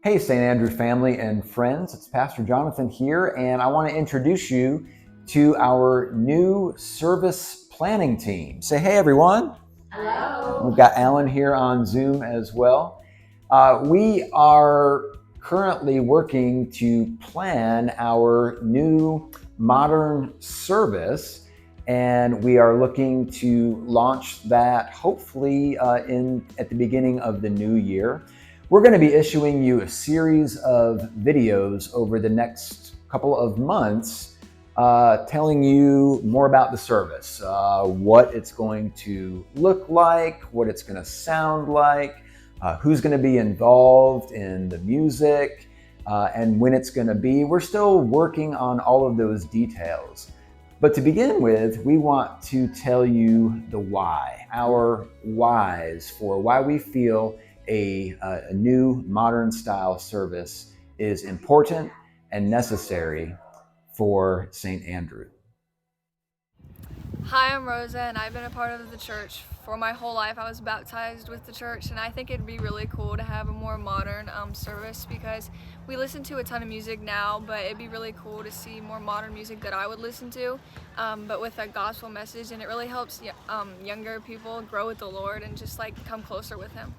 Hey, St. Andrew family and friends, it's Pastor Jonathan here, and I want to introduce you to our new service planning team. Say hey, everyone. Hello. We've got Alan here on Zoom as well. We are currently working to plan our new modern service, and we are looking to launch that hopefully at the beginning of the new year. We're going to be issuing you a series of videos over the next couple of months telling you more about the service, what it's going to look like, what it's going to sound like, who's going to be involved in the music, and when it's going to be. We're still working on all of those details. But to begin with, we want to tell you the why, our whys for why we feel a new modern style service is important and necessary for St. Andrew. Hi, I'm Rosa, and I've been a part of the church for my whole life. I was baptized with the church, and I think it'd be really cool to have a more modern service because we listen to a ton of music now, but it'd be really cool to see more modern music that I would listen to, but with a gospel message, and it really helps younger people grow with the Lord and just like come closer with Him.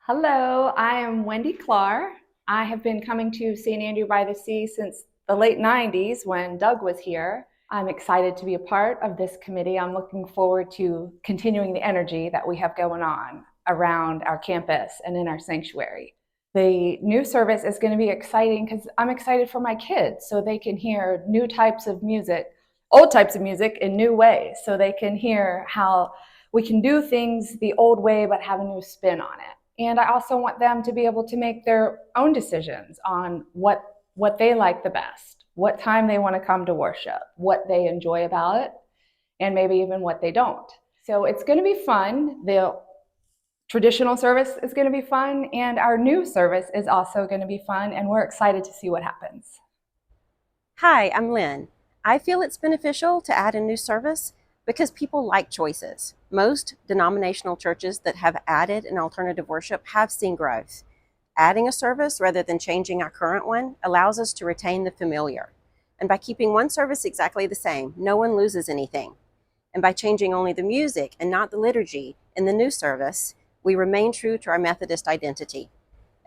Hello, I am Wendy Clark. I have been coming to St. Andrew by the Sea since the late 90s when Doug was here. I'm excited to be a part of this committee. I'm looking forward to continuing the energy that we have going on around our campus and in our sanctuary. The new service is going to be exciting because I'm excited for my kids so they can hear new types of music, old types of music in new ways, so they can hear how we can do things the old way but have a new spin on it. And I also want them to be able to make their own decisions on what they like the best, what time they want to come to worship, what they enjoy about it, and maybe even what they don't. So it's going to be fun. The traditional service is going to be fun, and our new service is also going to be fun, and we're excited to see what happens. Hi, I'm Lynn. I feel it's beneficial to add a new service because people like choices. Most denominational churches that have added an alternative worship have seen growth. Adding a service rather than changing our current one allows us to retain the familiar. And by keeping one service exactly the same, no one loses anything. And by changing only the music and not the liturgy in the new service, we remain true to our Methodist identity.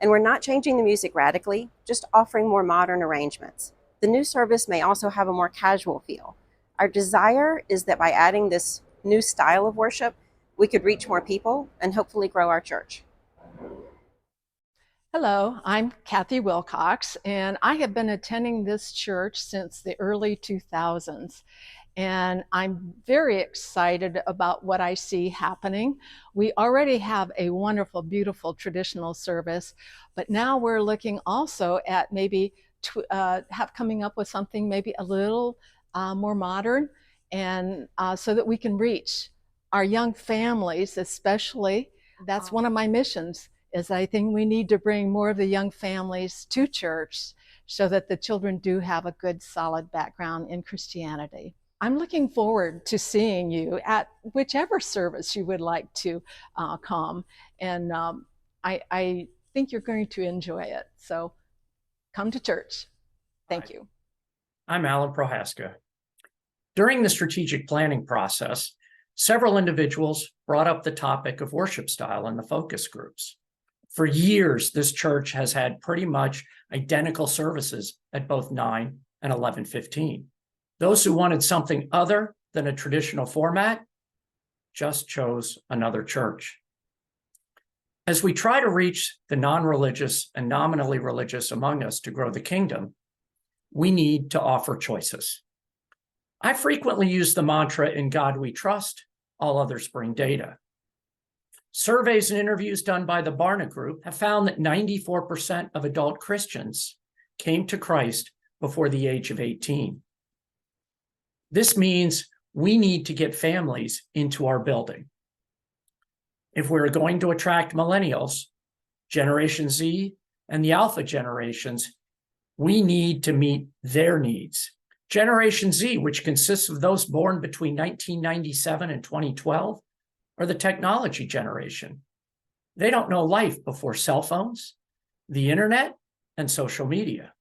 And we're not changing the music radically, just offering more modern arrangements. The new service may also have a more casual feel. Our desire is that by adding this new style of worship, we could reach more people and hopefully grow our church. Hello, I'm Kathy Wilcox, and I have been attending this church since the early 2000s. And I'm very excited about what I see happening. We already have a wonderful, beautiful traditional service, but now we're looking also at maybe have coming up with something maybe a little more modern, and so that we can reach our young families, especially. That's one of my missions. Is I think we need to bring more of the young families to church so that the children do have a good, solid background in Christianity. I'm looking forward to seeing you at whichever service you would like to come. And I think you're going to enjoy it. So come to church. Thank you. I'm Alan Prohaska. During the strategic planning process, several individuals brought up the topic of worship style in the focus groups. For years, this church has had pretty much identical services at both 9 and 11:15. Those who wanted something other than a traditional format just chose another church. As we try to reach the non-religious and nominally religious among us to grow the kingdom, we need to offer choices. I frequently use the mantra, "In God we trust, all others bring data." Surveys and interviews done by the Barna Group have found that 94% of adult Christians came to Christ before the age of 18. This means we need to get families into our building. If we're going to attract millennials, Generation Z, and the Alpha generations, we need to meet their needs. Generation Z, which consists of those born between 1997 and 2012, are the technology generation. They don't know life before cell phones, the internet, and social media.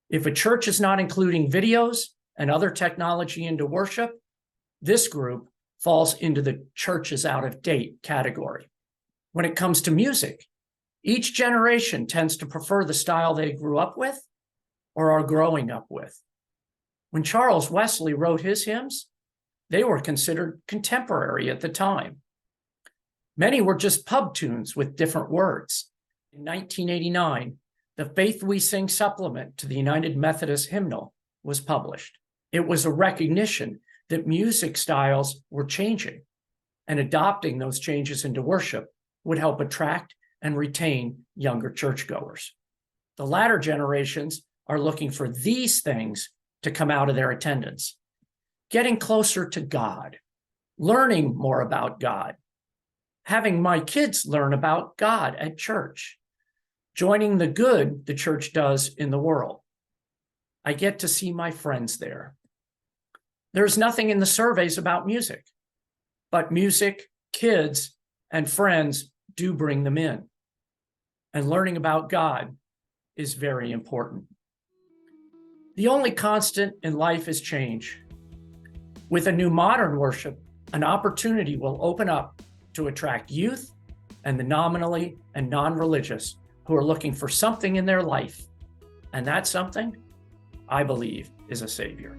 If a church is not including videos and other technology into worship, this group falls into the church is out of date category. When it comes to music, each generation tends to prefer the style they grew up with or are growing up with. When Charles Wesley wrote his hymns, they were considered contemporary at the time. Many were just pub tunes with different words. In 1989, the Faith We Sing supplement to the United Methodist Hymnal was published. It was a recognition that music styles were changing, and adopting those changes into worship would help attract and retain younger churchgoers. The latter generations are looking for these things to come out of their attendance: getting closer to God, learning more about God, having my kids learn about God at church, joining the good the church does in the world. I get to see my friends there. There's nothing in the surveys about music, but music, kids, and friends do bring them in. And learning about God is very important. The only constant in life is change. With a new modern worship, an opportunity will open up to attract youth and the nominally and non-religious who are looking for something in their life. And that something, I believe, is a Savior.